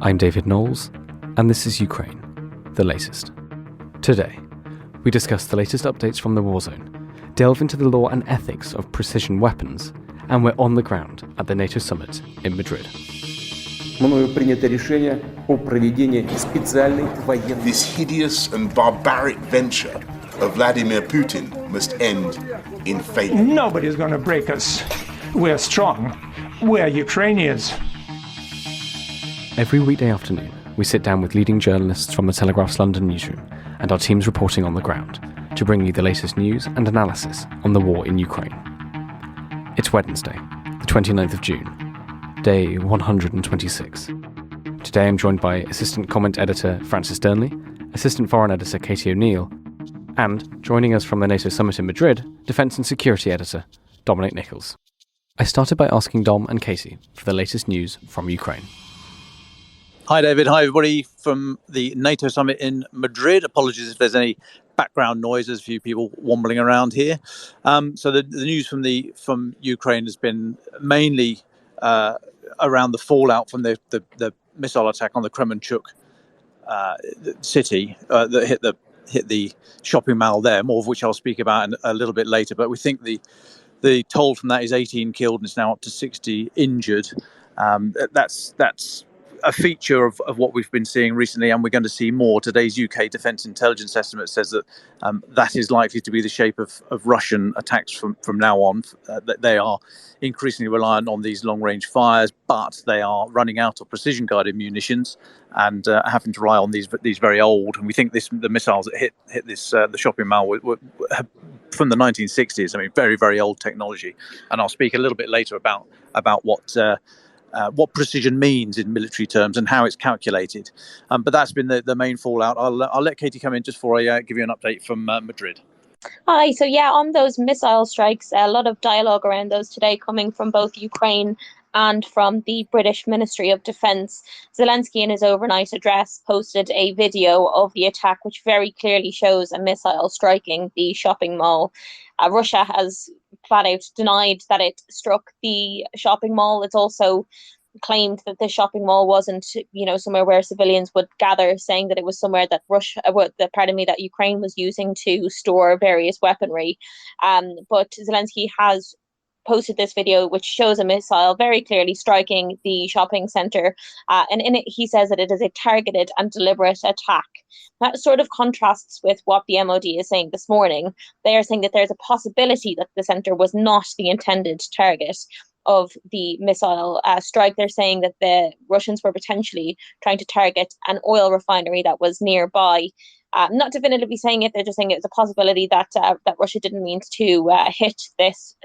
I'm David Knowles, and this is Ukraine, the latest. Today, we discuss the latest updates from the war zone, delve into the law and ethics of precision weapons, and we're on the ground at the NATO summit in Madrid. This hideous and barbaric venture of Vladimir Putin must end in failure. Nobody's going to break us. We're strong. We're Ukrainians. Every weekday afternoon, we sit down with leading journalists from the Telegraph's London newsroom and our teams reporting on the ground to bring you the latest news and analysis on the war in Ukraine. It's Wednesday, the 29th of June, day 126. Today I'm joined by Assistant Comment Editor Francis Dearnley, Assistant Foreign Editor Katie O'Neill, and, joining us from the NATO summit in Madrid, Defence and Security Editor Dominic Nicholls. I started by asking Dom and Katie for the latest news from Ukraine. Hi David, hi everybody from the NATO summit in Madrid. Apologies if there's any background noise, there's a few people wambling around here. So the news from Ukraine has been mainly around the fallout from the missile attack on the Kremenchuk city that hit the shopping mall there, more of which I'll speak about a little bit later. But we think the toll from that is 18 killed and it's now up to 60 injured. That's a feature of what we've been seeing recently, and we're going to see more. Today's UK Defence Intelligence estimate says that that is likely to be the shape of Russian attacks from now on. That they are increasingly reliant on these long-range fires, but they are running out of precision-guided munitions and having to rely on these very old. And we think the missiles that hit this the shopping mall were from the 1960s. I mean, very, very old technology. And I'll speak a little bit later about what precision means in military terms and how it's calculated. But that's been the main fallout. I'll let Katie come in just before I give you an update from Madrid. Hi. So on those missile strikes, a lot of dialogue around those today coming from both Ukraine and from the British Ministry of Defence. Zelensky in his overnight address posted a video of the attack, which very clearly shows a missile striking the shopping mall. Russia has flat out denied that it struck the shopping mall. It's also claimed that the shopping mall wasn't, somewhere where civilians would gather, saying that it was somewhere that that Ukraine was using to store various weaponry. But Zelensky has posted this video which shows a missile very clearly striking the shopping centre, and in it he says that it is a targeted and deliberate attack. That sort of contrasts with what the MOD is saying this morning. They are saying that there's a possibility that the centre was not the intended target of the missile strike. They're saying that the Russians were potentially trying to target an oil refinery that was nearby. Not definitively saying it, they're just saying it's a possibility that Russia didn't mean to hit this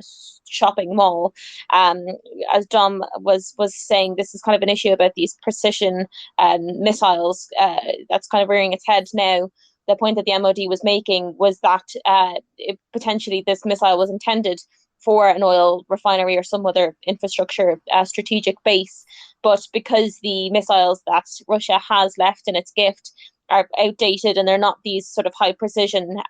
shopping mall. As Dom was saying, this is kind of an issue about these precision missiles that's kind of rearing its head now. The point that the MOD was making was that potentially this missile was intended for an oil refinery or some other infrastructure strategic base, but because the missiles that Russia has left in its gift are outdated and they're not these sort of high precision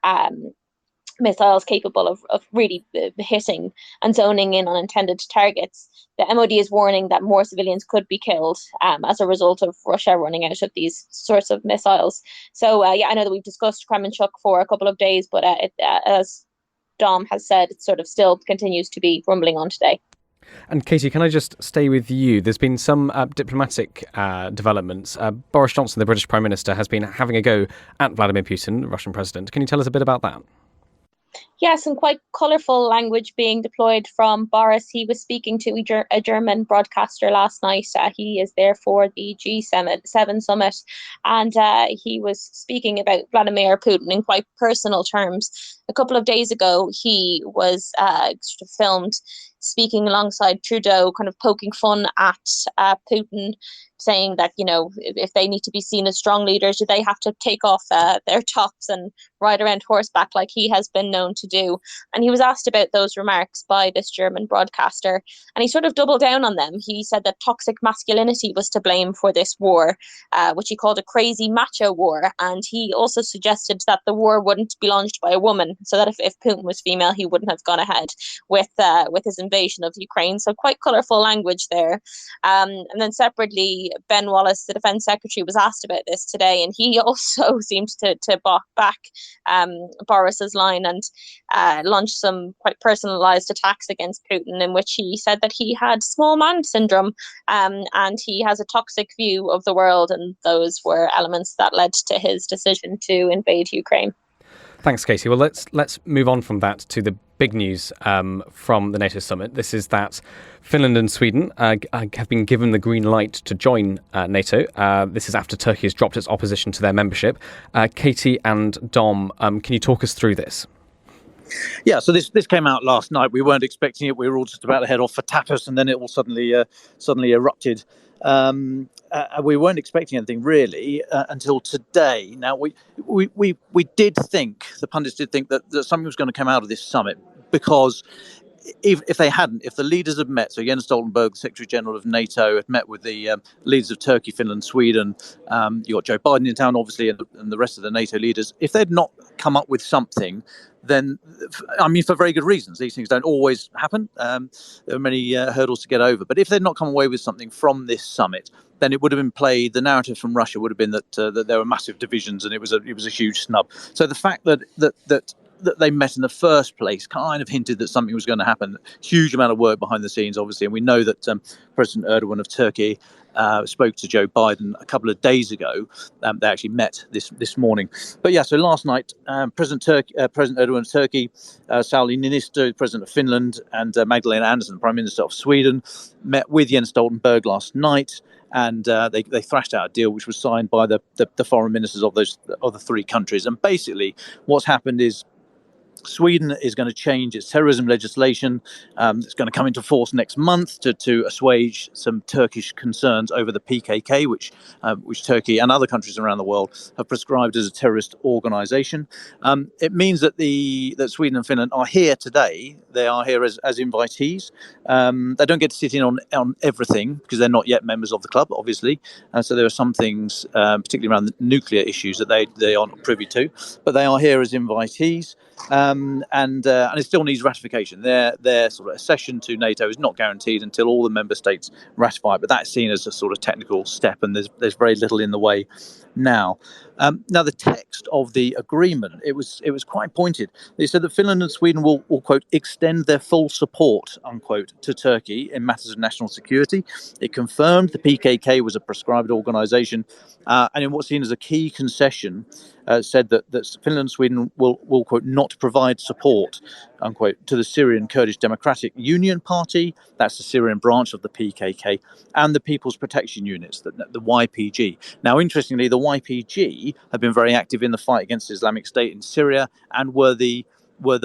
missiles capable of really hitting and zoning in on intended targets, the MOD is warning that more civilians could be killed as a result of Russia running out of these sorts of missiles. So I know that we've discussed Kremenchuk for a couple of days, but as Dom has said, it sort of still continues to be rumbling on today. And Katie, can I just stay with you? There's been some diplomatic developments. Boris Johnson, the British Prime Minister, has been having a go at Vladimir Putin, the Russian president. Can you tell us a bit about that? Yes, and quite colourful language being deployed from Boris. He was speaking to a German broadcaster last night. He is there for the G7 summit, and he was speaking about Vladimir Putin in quite personal terms. A couple of days ago, he was sort of filmed speaking alongside Trudeau, kind of poking fun at Putin, saying that, if they need to be seen as strong leaders, do they have to take off their tops and ride around horseback like he has been known to to do. And he was asked about those remarks by this German broadcaster, and he sort of doubled down on them. He said that toxic masculinity was to blame for this war, which he called a crazy macho war. And he also suggested that the war wouldn't be launched by a woman, so that if Putin was female, he wouldn't have gone ahead with his invasion of Ukraine. So quite colourful language there. And then separately, Ben Wallace, the Defence Secretary, was asked about this today, and he also seemed to back Boris's line and launched some quite personalised attacks against Putin, in which he said that he had small man syndrome, and he has a toxic view of the world, and those were elements that led to his decision to invade Ukraine. Thanks, Katie. Well, let's move on from that to the big news from the NATO summit. This is that Finland and Sweden have been given the green light to join NATO. This is after Turkey has dropped its opposition to their membership. Katie and Dom, can you talk us through this? Yeah, so this came out last night. We weren't expecting it. We were all just about to head off for tapas, and then it all suddenly erupted. We weren't expecting anything really until today. Now we did think, the pundits did think that something was going to come out of this summit, because if they hadn't, if the leaders had met, so Jens Stoltenberg, the Secretary General of NATO, had met with the leaders of Turkey, Finland, Sweden, you got Joe Biden in town, obviously, and the rest of the NATO leaders, if they'd not come up with something, then, I mean, for very good reasons. These things don't always happen. There are many hurdles to get over. But if they'd not come away with something from this summit, then it would have been played. The narrative from Russia would have been that there were massive divisions and it was a huge snub. So the fact that they met in the first place kind of hinted that something was going to happen. Huge amount of work behind the scenes, obviously. And we know that President Erdogan of Turkey spoke to Joe Biden a couple of days ago. They actually met this morning. But yeah, so last night, President Erdogan of Turkey, Sauli Niinistö, President of Finland, and Magdalena Andersson, Prime Minister of Sweden, met with Jens Stoltenberg last night. And they thrashed out a deal which was signed by the foreign ministers of the three countries. And basically what's happened is Sweden is going to change its terrorism legislation. It's going to come into force next month to assuage some Turkish concerns over the PKK, which Turkey and other countries around the world have prescribed as a terrorist organisation. It means that Sweden and Finland are here today. They are here as invitees. They don't get to sit in on everything because they're not yet members of the club, obviously. So there are some things, particularly around the nuclear issues, that they are not privy to. But they are here as invitees. And it still needs ratification. Their sort of accession to NATO is not guaranteed until all the member states ratify it, but that's seen as a sort of technical step, and there's very little in the way now. Now, the text of the agreement, it was quite pointed. They said that Finland and Sweden will quote, extend their full support, unquote, to Turkey in matters of national security. It confirmed the PKK was a proscribed organisation, and in what's seen as a key concession, said that Finland and Sweden will quote, not provide support, unquote, to the Syrian Kurdish Democratic Union Party, that's the Syrian branch of the PKK, and the People's Protection Units, the YPG. Now, interestingly, the YPG have been very active in the fight against Islamic State in Syria and were the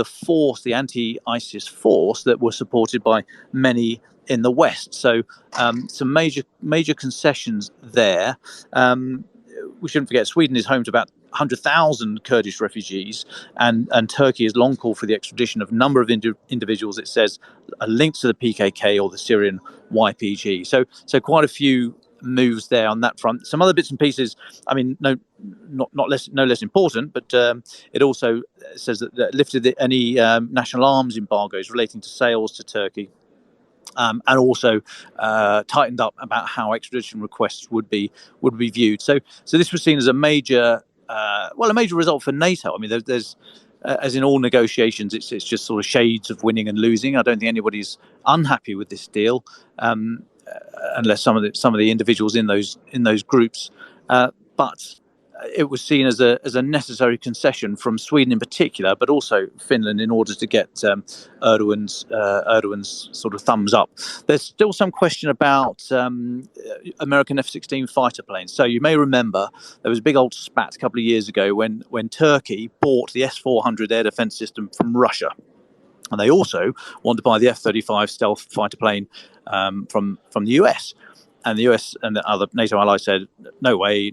force, the anti-ISIS force that were supported by many in the West. So some major concessions there. We shouldn't forget, Sweden is home to about 100,000 Kurdish refugees, and Turkey has long called for the extradition of a number of individuals, it says, linked to the PKK or the Syrian YPG. So quite a few moves there on that front. Some other bits and pieces, I mean, no less important, but it also says that lifted any national arms embargoes relating to sales to Turkey. And also tightened up about how extradition requests would be viewed. So this was seen as a major result for NATO. I mean, there's as in all negotiations, it's just sort of shades of winning and losing. I don't think anybody's unhappy with this deal, unless some of the individuals in those groups. But it was seen as a necessary concession from Sweden in particular, but also Finland, in order to get Erdogan's sort of thumbs up. There's still some question about American F-16 fighter planes. So you may remember there was a big old spat a couple of years ago when Turkey bought the S-400 air defense system from Russia. And they also wanted to buy the F-35 stealth fighter plane from the US. And the US and the other NATO allies said, no way,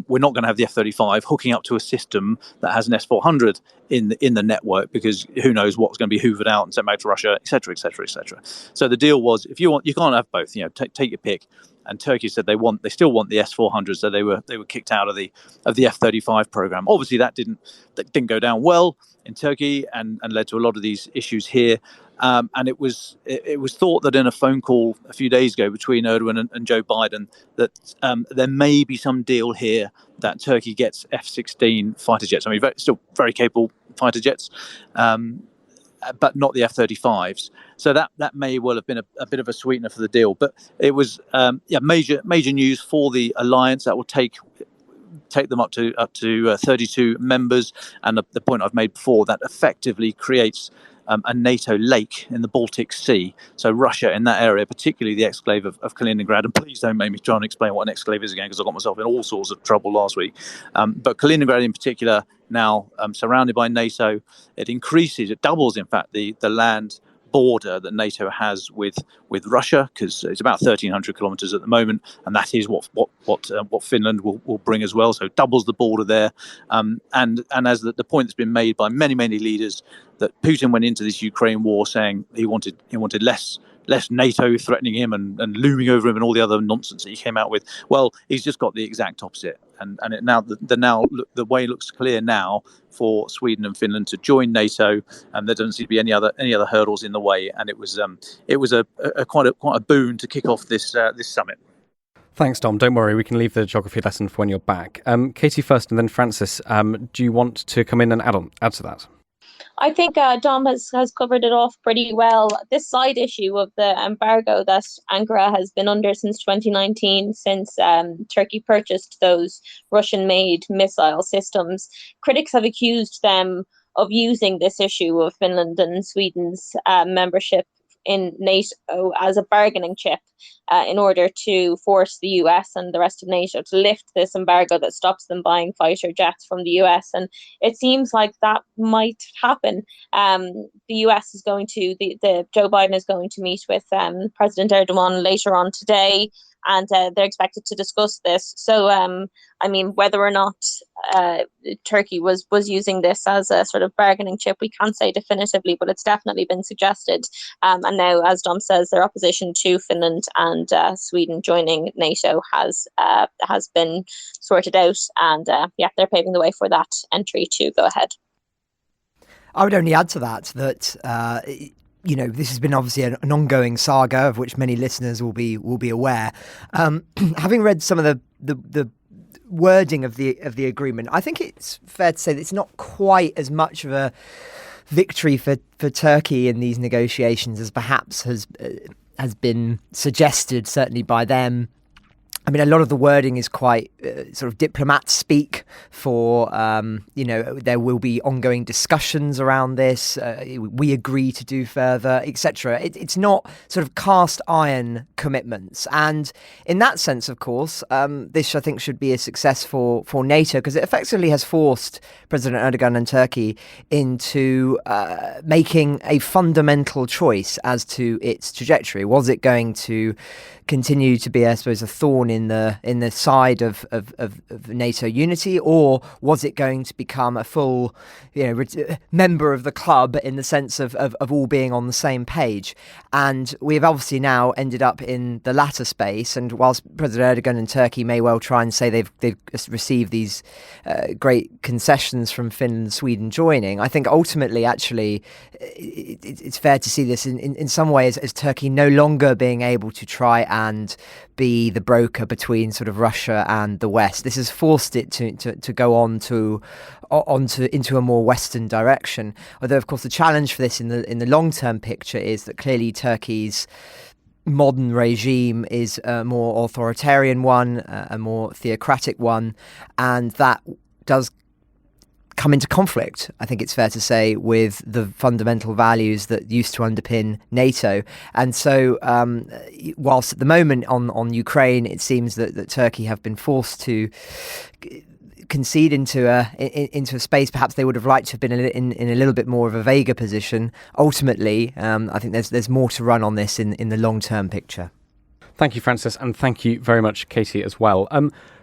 we're not going to have the F-35 hooking up to a system that has an S-400 in the network, because who knows what's going to be hoovered out and sent back to Russia, et cetera, et cetera, et cetera. So the deal was, if you want, you can't have both. Take your pick. And Turkey said they still want the S-400, so they were kicked out of the F-35 program. Obviously, that didn't go down well in Turkey and led to a lot of these issues here. And it was thought that in a phone call a few days ago between Erdogan and Joe Biden that there may be some deal here that Turkey gets F-16 fighter jets. I mean, still very capable fighter jets, but not the F-35s. So that may well have been a bit of a sweetener for the deal. But it was major news for the alliance that will take them up to 32 members. And the point I've made before, that effectively creates a NATO lake in the Baltic Sea. So Russia in that area, particularly the exclave of Kaliningrad, and please don't make me try and explain what an exclave is again, because I got myself in all sorts of trouble last week. But Kaliningrad in particular, now surrounded by NATO, it doubles in fact the land border that NATO has with Russia, because it's about 1,300 kilometers at the moment, and that is what Finland will bring as well. So it doubles the border there, and as the point that's been made by many leaders, that Putin went into this Ukraine war saying he wanted less NATO threatening him and looming over him and all the other nonsense that he came out with. Well, he's just got the exact opposite, and the way looks clear now for Sweden and Finland to join NATO, and there doesn't seem to be any other hurdles in the way. And it was quite a boon to kick off this summit. Thanks, Dom. Don't worry, we can leave the geography lesson for when you're back. Katie first, and then Francis. Do you want to come in and add to that? I think Dom has covered it off pretty well. This side issue of the embargo that Ankara has been under since 2019, since Turkey purchased those Russian-made missile systems, critics have accused them of using this issue of Finland and Sweden's membership in NATO as a bargaining chip in order to force the US and the rest of NATO to lift this embargo that stops them buying fighter jets from the US. And it seems like that might happen. The US is going to, the Joe Biden is going to meet with President Erdogan later on today, and they're expected to discuss this. So, I mean, whether or not Turkey was using this as a sort of bargaining chip, we can't say definitively, but it's definitely been suggested. And now, as Dom says, their opposition to Finland and Sweden joining NATO has been sorted out, and they're paving the way for that entry to go ahead. I would only add to that this has been obviously an ongoing saga of which many listeners will be aware. Having read some of the wording of the agreement, I think it's fair to say that it's not quite as much of a victory for Turkey in these negotiations as perhaps has been suggested, certainly by them. I mean, a lot of the wording is quite sort of diplomat speak for, there will be ongoing discussions around this. We agree to do further, etc. It's not sort of cast iron commitments. And in that sense, of course, this I think should be a success for NATO, because it effectively has forced President Erdogan and Turkey into making a fundamental choice as to its trajectory. Was it going to continue to be, I suppose, a thorn in the side of NATO unity, or was it going to become a full, member of the club in the sense of all being on the same page? And we've obviously now ended up in the latter space. And whilst President Erdogan and Turkey may well try and say they've received these great concessions from Finland and Sweden joining, I think ultimately, actually, it's fair to see this in some ways as Turkey no longer being able to try and be the broker between sort of Russia and the West. This has forced it to go into a more Western direction. Although, of course, the challenge for this in the long-term picture is that clearly Turkey's modern regime is a more authoritarian one, a more theocratic one, and that does come into conflict, I think it's fair to say, with the fundamental values that used to underpin NATO. And so whilst at the moment on Ukraine, it seems that Turkey have been forced to concede into a space perhaps they would have liked to have been in a little bit more of a vaguer position. Ultimately, I think there's more to run on this in the long-term picture. Thank you, Francis, and thank you very much, Katie, as well.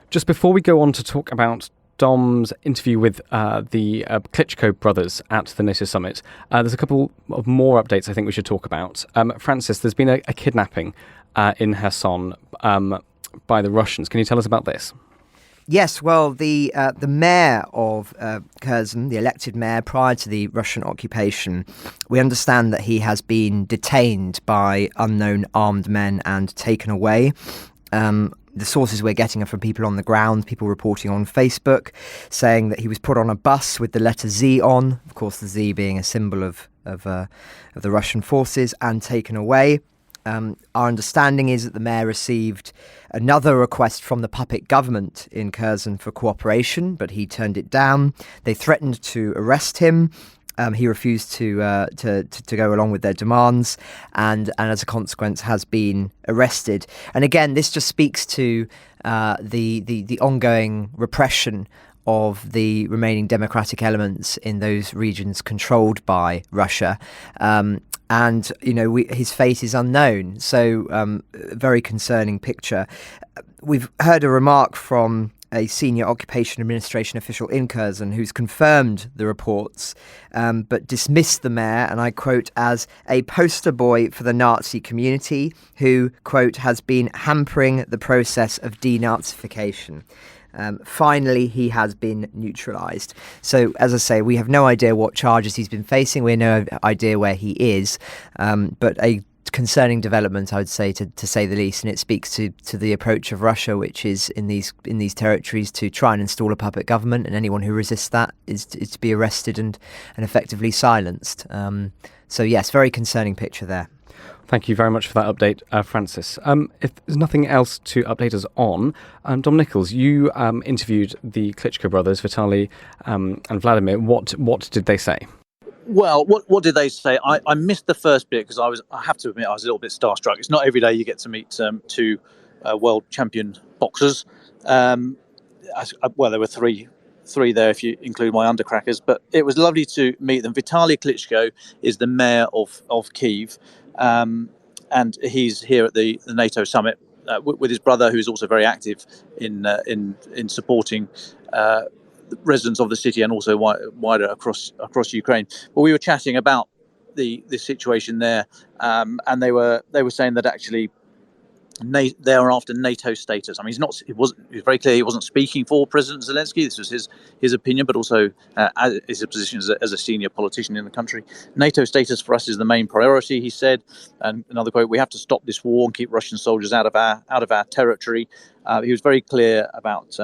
Just before we go on to talk about Dom's interview with the Klitschko brothers at the NATO summit, there's a couple of more updates I think we should talk about. Francis, there's been a kidnapping in Kherson by the Russians. Can you tell us about this? Yes, well, the mayor of Kherson, the elected mayor prior to the Russian occupation, we understand that he has been detained by unknown armed men and taken away. The sources we're getting are from people on the ground, people reporting on Facebook, saying that he was put on a bus with the letter Z on, of course the Z being a symbol of the Russian forces, and taken away. Our understanding is that the mayor received another request from the puppet government in Kherson for cooperation, but he turned it down. They threatened to arrest him. He refused to go along with their demands, and as a consequence has been arrested. And again, this just speaks to the ongoing repression of the remaining democratic elements in those regions controlled by Russia. And, his fate is unknown. So very concerning picture. We've heard a remark from a senior occupation administration official in Kherson who's confirmed the reports, but dismissed the mayor, and I quote, as a poster boy for the Nazi community who, quote, has been hampering the process of denazification. Finally, he has been neutralised. So, as I say, we have no idea what charges he's been facing. We have no idea where he is, but a concerning development, I would say, to say the least, and it speaks to the approach of Russia, which is in these territories to try and install a puppet government, and anyone who resists that is to be arrested and effectively silenced. So yes, very concerning picture there. Thank you very much for that update, Francis. If there's nothing else to update us on, Dom Nicholls, you interviewed the Klitschko brothers, Vitaly and Vladimir. What did they say? Well, what did they say? I missed the first bit because I have to admit, I was a little bit starstruck. It's not every day you get to meet two world champion boxers. Well, there were three there if you include my undercrackers, but it was lovely to meet them. Vitaly Klitschko is the mayor of Kyiv, and he's here at the NATO summit with his brother, who's also very active in supporting the residents of the city and also wider across Ukraine. But we were chatting about the situation there, and they were saying that actually they are after NATO status. I mean, he was very clear he wasn't speaking for President Zelensky. This was his opinion, but also his position as a senior politician in the country. NATO status for us is the main priority, he said. And another quote: "We have to stop this war and keep Russian soldiers out of our territory." He was very clear about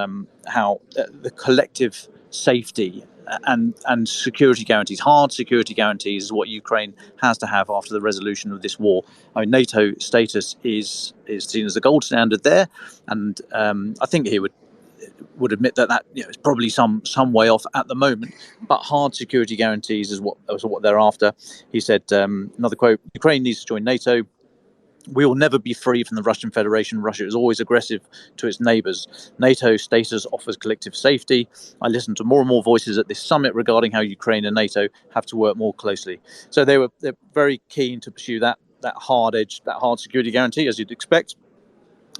how the collective safety and security guarantees, hard security guarantees, is what Ukraine has to have after the resolution of this war. I mean, NATO status is seen as the gold standard there, and I think he would admit that is probably some way off at the moment. But hard security guarantees is what they're after. He said, another quote: "Ukraine needs to join NATO. We will never be free from the Russian Federation. Russia is always aggressive to its neighbours. NATO status offers collective safety. I listened to more and more voices at this summit regarding how Ukraine and NATO have to work more closely." So they're very keen to pursue that hard security guarantee, as you'd expect.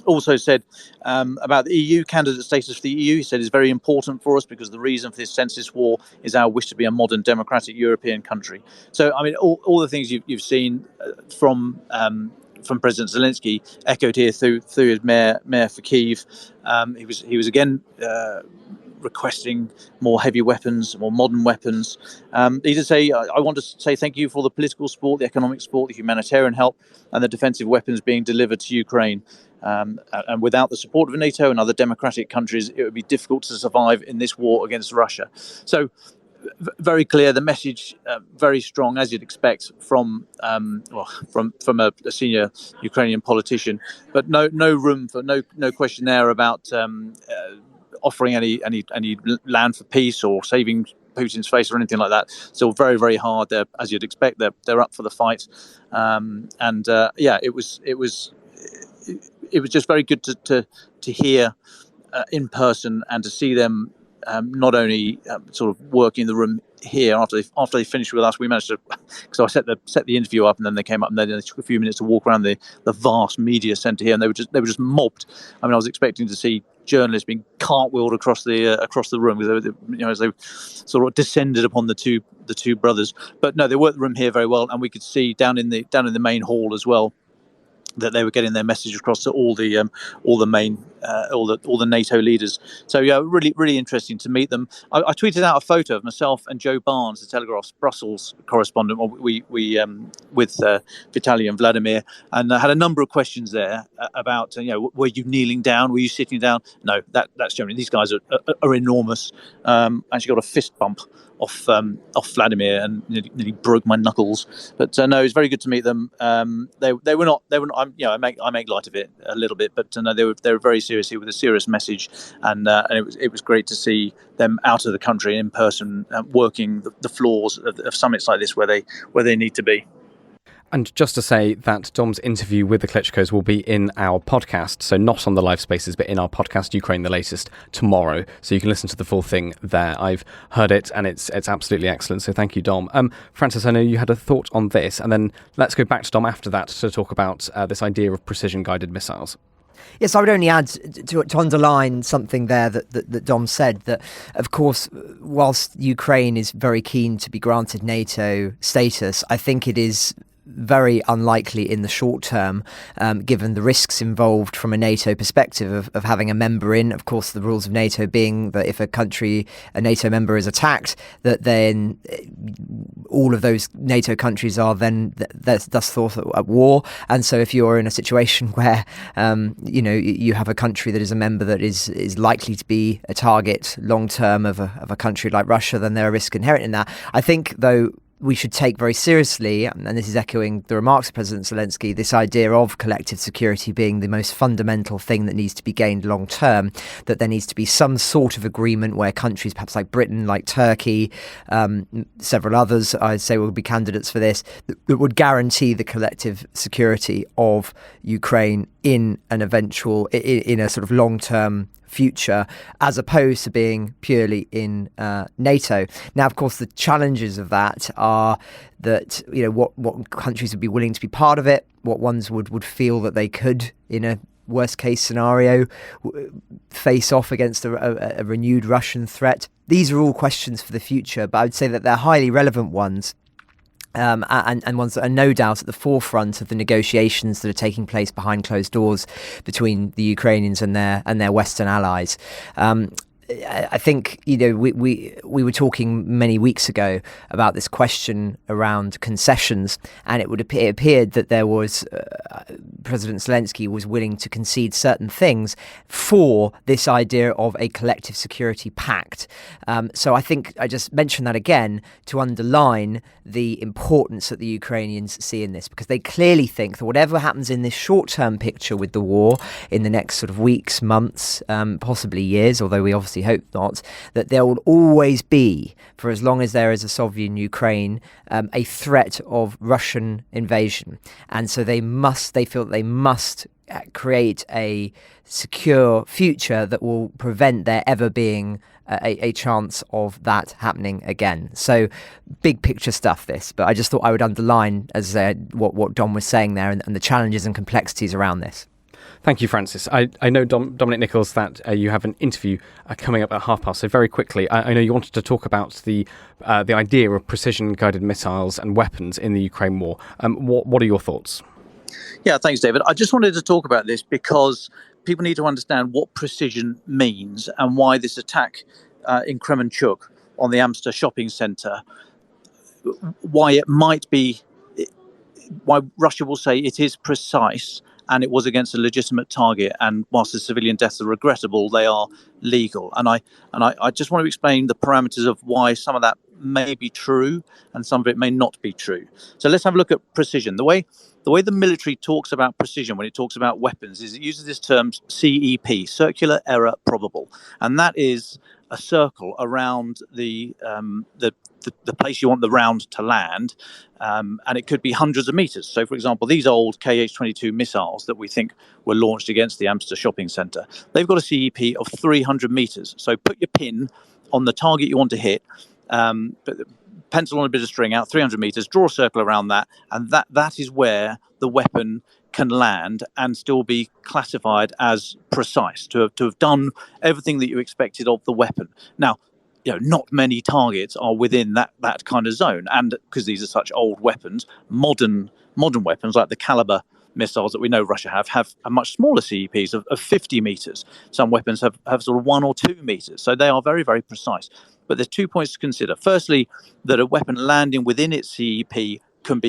Also said about the EU, candidate status for the EU, he said, is very important for us because the reason for this senseless war is our wish to be a modern democratic European country. So, I mean, all the things you've seen from President Zelensky echoed here through his mayor for Kyiv. He was again requesting more heavy weapons, more modern weapons. He did say, "I want to say thank you for all the political support, the economic support, the humanitarian help, and the defensive weapons being delivered to Ukraine. And without the support of NATO and other democratic countries, it would be difficult to survive in this war against Russia." So, very clear, the message very strong, as you'd expect from a senior Ukrainian politician, but no room for no question there about offering any land for peace or saving Putin's face or anything like that. Still very, very hard. They're, as you'd expect, they're up for the fight, it was just very good to hear in person and to see them not only sort of working in the room here after they finished with us. We managed to, because I set the interview up, and then they came up, and then they took a few minutes to walk around the vast media centre here, and they were just mobbed. I mean, I was expecting to see journalists being cartwheeled across the room, because as they sort of descended upon the two brothers. But no, they worked the room here very well, and we could see down in the main hall as well that they were getting their message across to all the NATO leaders. So yeah, really, really interesting to meet them. I tweeted out a photo of myself and Joe Barnes, the Telegraph's Brussels correspondent. We with Vitaly and Vladimir, and I had a number of questions there about were you kneeling down? Were you sitting down? No, that's generally, these guys are enormous. Actually got a fist bump off Vladimir and nearly broke my knuckles. But no, it was very good to meet them. They were not. I make light of it a little bit, but no, they were very seriously with a serious message, and it was great to see them out of the country in person, working the floors of summits like this where they need to be. And just to say that Dom's interview with the Klitschkos will be in our podcast, so not on the live spaces, but in our podcast, Ukraine the Latest, tomorrow. So you can listen to the full thing there. I've heard it, and it's absolutely excellent. So thank you, Dom. Francis, I know you had a thought on this, and then let's go back to Dom after that to talk about this idea of precision-guided missiles. Yes, I would only add to underline something there that Dom said, that, of course, whilst Ukraine is very keen to be granted NATO status, I think it is very unlikely in the short term, given the risks involved from a NATO perspective of having a member in. Of course, the rules of NATO being that if a NATO member is attacked, that then all of those NATO countries are then thus thought at war. And so if you're in a situation where, you have a country that is a member that is likely to be a target long term of a country like Russia, then there are risks inherent in that. I think, though, we should take very seriously, and this is echoing the remarks of President Zelensky, this idea of collective security being the most fundamental thing that needs to be gained long term, that there needs to be some sort of agreement where countries, perhaps like Britain, like Turkey, several others, I'd say will be candidates for this, that would guarantee the collective security of Ukraine in an eventual, in a sort of long-term future, as opposed to being purely in NATO. Now, of course, the challenges of that are that, what countries would be willing to be part of it, what ones would feel that they could, in a worst case scenario, face off against a renewed Russian threat. These are all questions for the future, but I would say that they're highly relevant ones. And ones that are no doubt at the forefront of the negotiations that are taking place behind closed doors between the Ukrainians and their Western allies. I think we were talking many weeks ago about this question around concessions, and it appeared that there was President Zelensky was willing to concede certain things for this idea of a collective security pact. So I think I just mentioned that again to underline the importance that the Ukrainians see in this, because they clearly think that whatever happens in this short-term picture with the war in the next sort of weeks, months, possibly years, although we obviously hope not, that there will always be, for as long as there is a sovereign Ukraine, a threat of Russian invasion. And so they feel that they must create a secure future that will prevent there ever being a chance of that happening again. So big picture stuff, this, but I just thought I would underline, as what Dom was saying there, and the challenges and complexities around this. Thank you, Francis. I know, Dominic Nicholls, that you have an interview coming up at past. So very quickly, I know you wanted to talk about the idea of precision-guided missiles and weapons in the Ukraine war. What are your thoughts? Yeah, thanks, David. I just wanted to talk about this because people need to understand what precision means and why this attack in Kremenchuk on the Amster shopping centre, why Russia will say it is precise and it was against a legitimate target, and whilst the civilian deaths are regrettable, they are legal. And I just want to explain the parameters of why some of that may be true and some of it may not be true. So let's have a look at precision. The way the military talks about precision when it talks about weapons is it uses this term CEP, circular error probable, and that is a circle around the place you want the round to land, and it could be hundreds of meters. So, for example, these old Kh-22 missiles that we think were launched against the Amster shopping centre, they've got a CEP of 300 meters. So put your pin on the target you want to hit, but pencil on a bit of string out 300 meters, draw a circle around that, and that is where the weapon can land and still be classified as precise, to have done everything that you expected of the weapon. Now, not many targets are within that kind of zone, and because these are such old weapons, modern weapons like the Caliber missiles that we know Russia have a much smaller CEPs of 50 meters. Some weapons have sort of 1 or 2 meters, so they are very, very precise. But there's 2 points to consider. Firstly, that a weapon landing within its CEP can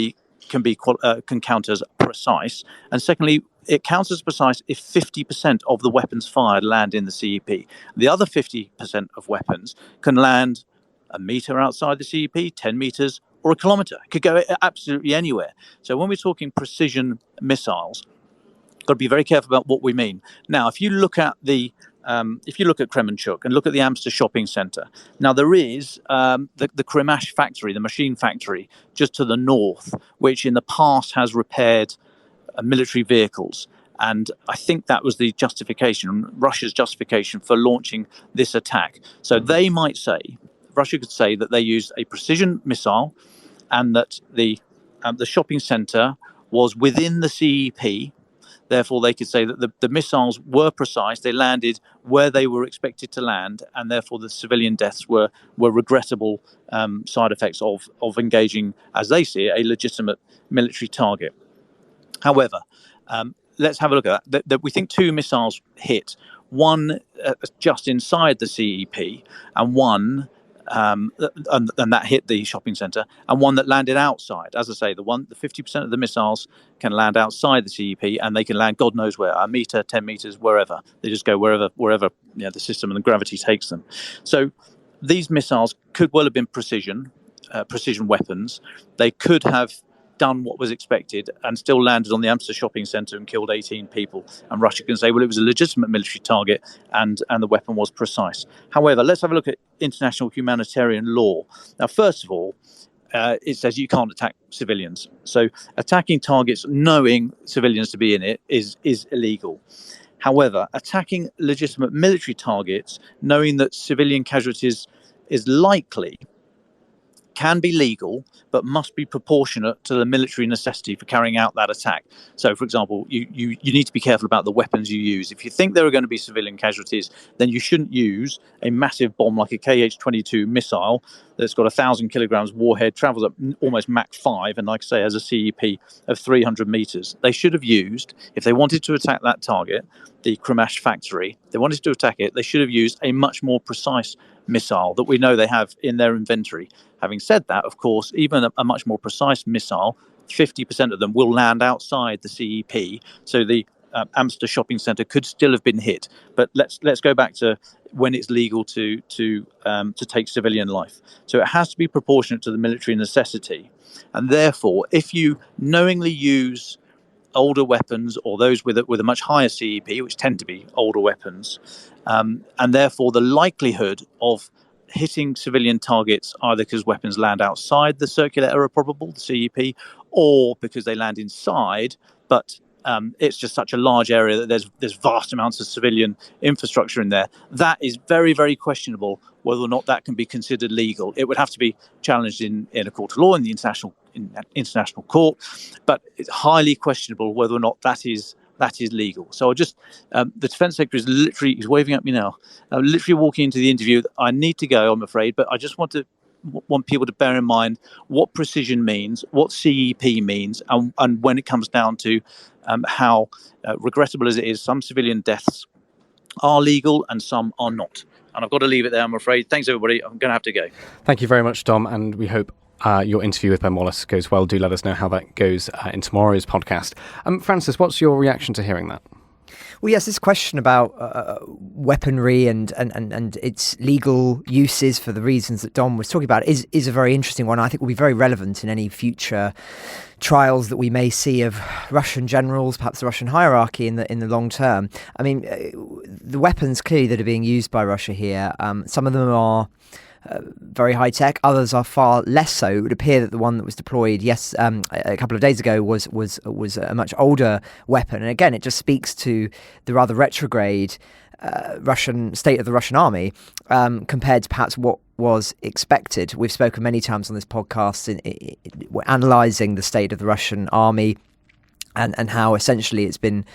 count as precise, and secondly, it counts as precise if 50% of the weapons fired land in the CEP. The other 50% of weapons can land a meter outside the CEP, 10 meters, or a kilometer. It could go absolutely anywhere. So when we're talking precision missiles, got to be very careful about what we mean. Now, if you look at Kremenchuk and look at the Amster shopping centre, now there is the Kremash factory, the machine factory, just to the north, which in the past has repaired military vehicles. And I think that was the justification, Russia's justification for launching this attack. So Russia could say that they used a precision missile and that the shopping centre was within the CEP. Therefore, they could say that the missiles were precise. They landed where they were expected to land, and therefore the civilian deaths were regrettable side effects of engaging, as they see it, a legitimate military target. However, let's have a look at that. We think 2 missiles hit, one just inside the CEP, and one and that hit the shopping centre, and one that landed outside. As I say, the 50% of the missiles can land outside the CEP, and they can land God knows where, a metre, 10 metres, wherever. They just go wherever the system and the gravity takes them. So these missiles could well have been precision weapons. They could have done what was expected and still landed on the Amster shopping centre and killed 18 people. And Russia can say, well, it was a legitimate military target and the weapon was precise. However, let's have a look at international humanitarian law. Now, first of all, it says you can't attack civilians. So attacking targets knowing civilians to be in it is illegal. However, attacking legitimate military targets knowing that civilian casualties is likely can be legal, but must be proportionate to the military necessity for carrying out that attack. So, for example, you need to be careful about the weapons you use. If you think there are going to be civilian casualties, then you shouldn't use a massive bomb like a Kh-22 missile that's got 1,000 kilograms warhead, travels at almost Mach 5, and like I say, has a CEP of 300 meters. They should have used, if they wanted to attack that target, the Kremash factory, they wanted to attack it, they should have used a much more precise missile that we know they have in their inventory. Having said that, of course, even a much more precise missile, 50% of them will land outside the CEP. So the Amster shopping centre could still have been hit. But let's go back to when it's legal to take civilian life. So it has to be proportionate to the military necessity. And therefore, if you knowingly use older weapons or those with a much higher CEP, which tend to be older weapons, and therefore the likelihood of hitting civilian targets either because weapons land outside the circular error probable, the CEP, or because they land inside, but it's just such a large area that there's vast amounts of civilian infrastructure in there. That is very, very questionable whether or not that can be considered legal. It would have to be challenged in a court of law, in the international court, but it's highly questionable whether or not that is legal. So the Defence Secretary is literally, he's waving at me now, literally walking into the interview. I need to go, I'm afraid, but I just want people to bear in mind what precision means, what CEP means, and when it comes down to how regrettable as it is, some civilian deaths are legal and some are not. And I've got to leave it there, I'm afraid. Thanks, everybody. I'm going to have to go. Thank you very much, Dom, and we hope your interview with Ben Wallace goes well. Do let us know how that goes in tomorrow's podcast. Francis, what's your reaction to hearing that? Well, yes, this question about weaponry and its legal uses for the reasons that Dom was talking about is a very interesting one. I think will be very relevant in any future trials that we may see of Russian generals, perhaps the Russian hierarchy in the long term. I mean, the weapons clearly that are being used by Russia here, some of them are very high tech. Others are far less so. It would appear that the one that was deployed, a couple of days ago was a much older weapon. And again, it just speaks to the rather retrograde Russian state of the Russian army compared to perhaps what was expected. We've spoken many times on this podcast we're analysing the state of the Russian army and how essentially it's been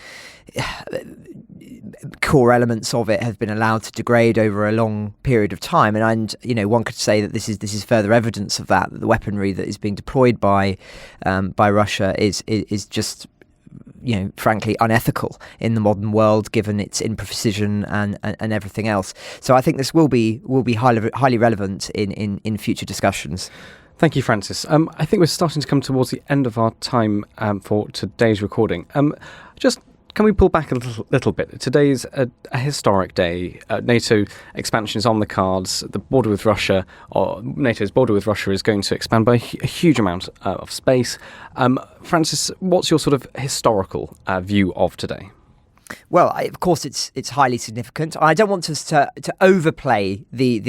core elements of it have been allowed to degrade over a long period of time, and one could say that this is further evidence of that the weaponry that is being deployed by Russia is just frankly unethical in the modern world, given its imprecision and everything else. So I think this will be highly relevant in future discussions. Thank you, Francis. I think we're starting to come towards the end of our time for today's recording. Can we pull back a little bit? Today's a historic day. NATO expansion is on the cards. The border with Russia, or NATO's border with Russia, is going to expand by a huge amount of space. Francis, what's your sort of historical view of today? Well, of course, it's highly significant. I don't want us to overplay the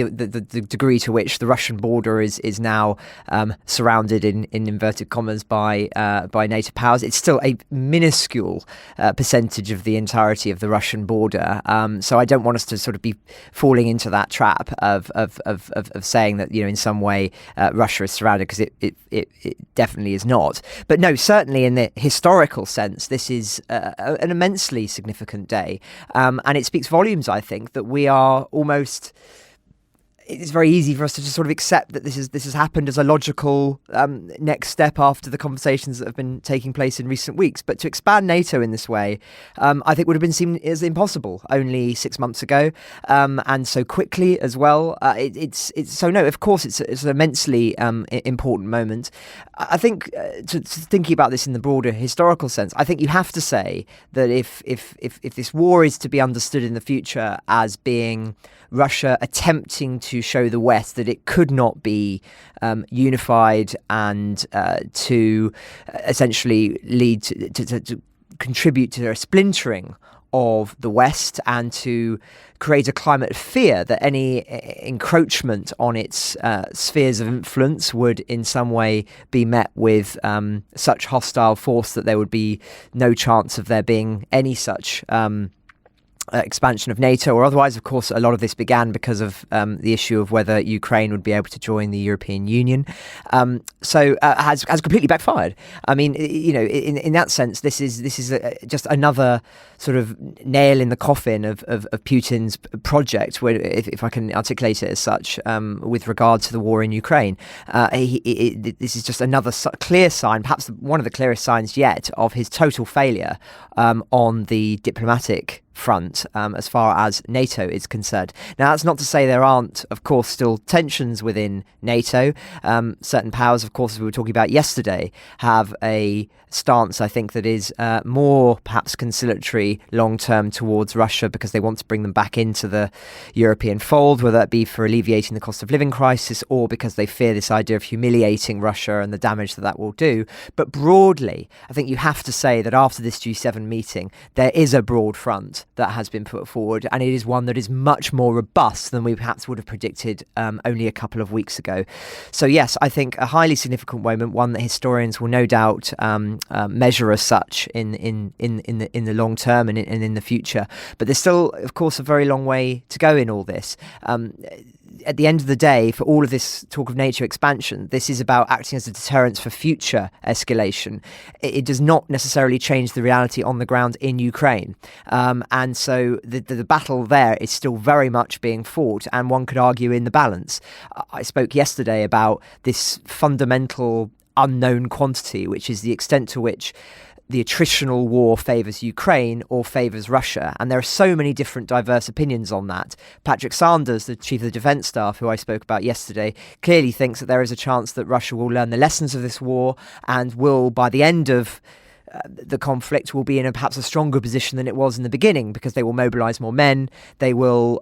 degree to which the Russian border is now surrounded in inverted commas by NATO powers. It's still a minuscule percentage of the entirety of the Russian border. So I don't want us to sort of be falling into that trap of saying that in some way Russia is surrounded, because it definitely is not. But no, certainly in the historical sense, this is an immensely significant day, and it speaks volumes, I think, that we are almost. It's very easy for us to just sort of accept that this has happened as a logical next step after the conversations that have been taking place in recent weeks. But to expand NATO in this way, I think would have been seen as impossible only 6 months ago, and so quickly as well. It's so no. Of course, it's an immensely important moment. I think to thinking about this in the broader historical sense, I think you have to say that if this war is to be understood in the future as being Russia attempting to show the West that it could not be unified and to essentially lead to contribute to a splintering of the West and to create a climate of fear that any encroachment on its spheres of influence would in some way be met with such hostile force that there would be no chance of there being any such expansion of NATO or otherwise. Of course, a lot of this began because of the issue of whether Ukraine would be able to join the European Union. So has completely backfired. I mean, in that sense, this is just another sort of nail in the coffin of Putin's project, where, if I can articulate it as such, with regard to the war in Ukraine. This is just another clear sign, perhaps one of the clearest signs yet, of his total failure on the diplomatic front as far as NATO is concerned. Now, that's not to say there aren't, of course, still tensions within NATO. Certain powers, of course, as we were talking about yesterday, have a stance, I think, that is more perhaps conciliatory long-term towards Russia, because they want to bring them back into the European fold, whether that be for alleviating the cost of living crisis or because they fear this idea of humiliating Russia and the damage that will do. But broadly, I think you have to say that after this G7 meeting, there is a broad front that has been put forward, and it is one that is much more robust than we perhaps would have predicted only a couple of weeks ago. So yes, I think a highly significant moment, one that historians will no doubt measure as such in the long term and in the future. But there's still, of course, a very long way to go in all this. At the end of the day, for all of this talk of NATO expansion, this is about acting as a deterrence for future escalation. It does not necessarily change the reality on the ground in Ukraine. And so the battle there is still very much being fought, and one could argue in the balance. I spoke yesterday about this fundamental unknown quantity, which is the extent to which the attritional war favours Ukraine or favours Russia. And there are so many different diverse opinions on that. Patrick Sanders, the chief of the defence staff, who I spoke about yesterday, clearly thinks that there is a chance that Russia will learn the lessons of this war and will, by the end of the conflict, will be in perhaps a stronger position than it was in the beginning, because they will mobilise more men, they will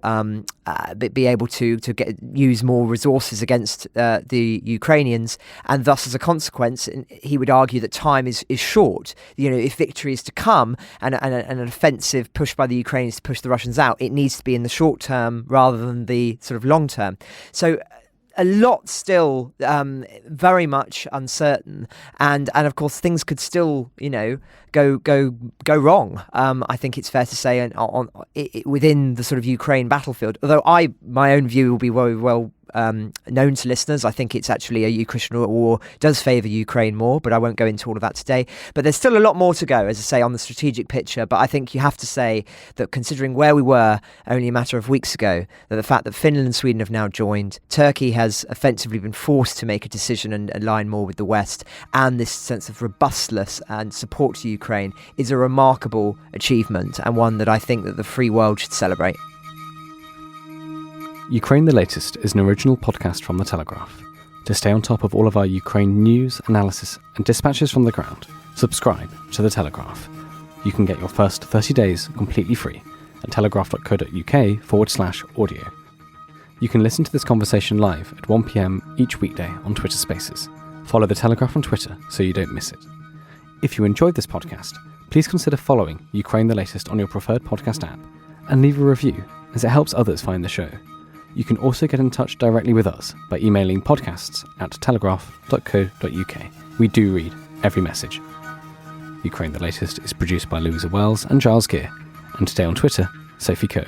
be able to use more resources against the Ukrainians, and thus as a consequence, he would argue that time is short. If victory is to come and an offensive push by the Ukrainians to push the Russians out, it needs to be in the short term rather than the sort of long term. So a lot still very much uncertain, and of course things could still go wrong. I think it's fair to say within the sort of Ukraine battlefield. Although my own view will be very well known to listeners. I think it's actually a Ukraine war does favour Ukraine more, but I won't go into all of that today. But there's still a lot more to go, as I say, on the strategic picture. But I think you have to say that considering where we were only a matter of weeks ago, that the fact that Finland and Sweden have now joined, Turkey has effectively been forced to make a decision and align more with the West, and this sense of robustness and support to Ukraine is a remarkable achievement, and one that I think that the free world should celebrate. Ukraine the Latest is an original podcast from The Telegraph. To stay on top of all of our Ukraine news, analysis and dispatches from the ground, subscribe to The Telegraph. You can get your first 30 days completely free at telegraph.co.uk/audio. You can listen to this conversation live at 1 p.m. each weekday on Twitter Spaces. Follow The Telegraph on Twitter so you don't miss it. If you enjoyed this podcast, please consider following Ukraine the Latest on your preferred podcast app and leave a review, as it helps others find the show. You can also get in touch directly with us by emailing podcasts@telegraph.co.uk. We do read every message. Ukraine the Latest is produced by Louisa Wells and Giles Gear, and today on Twitter, Sophie Coe.